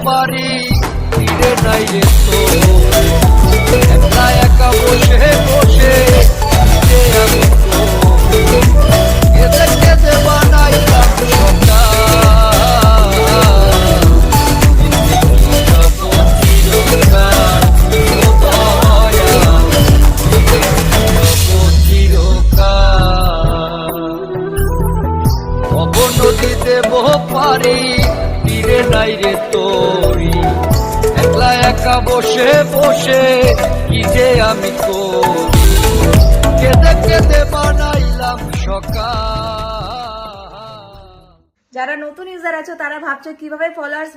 পারি ফিরে নাই রে তো একলা একা বসে বসে যে আমি তো কেঁদে কেঁদে বানাইলাম নদী দেব পারি তীরে নাই রে তোরি একলা একা বসে বসে কি যে আমি করি কেঁদে কেঁদে বানাইলাম সকাল। যারা নতুন ইউজার আছো তারা ভাবছো কিভাবে ফলোয়ার্স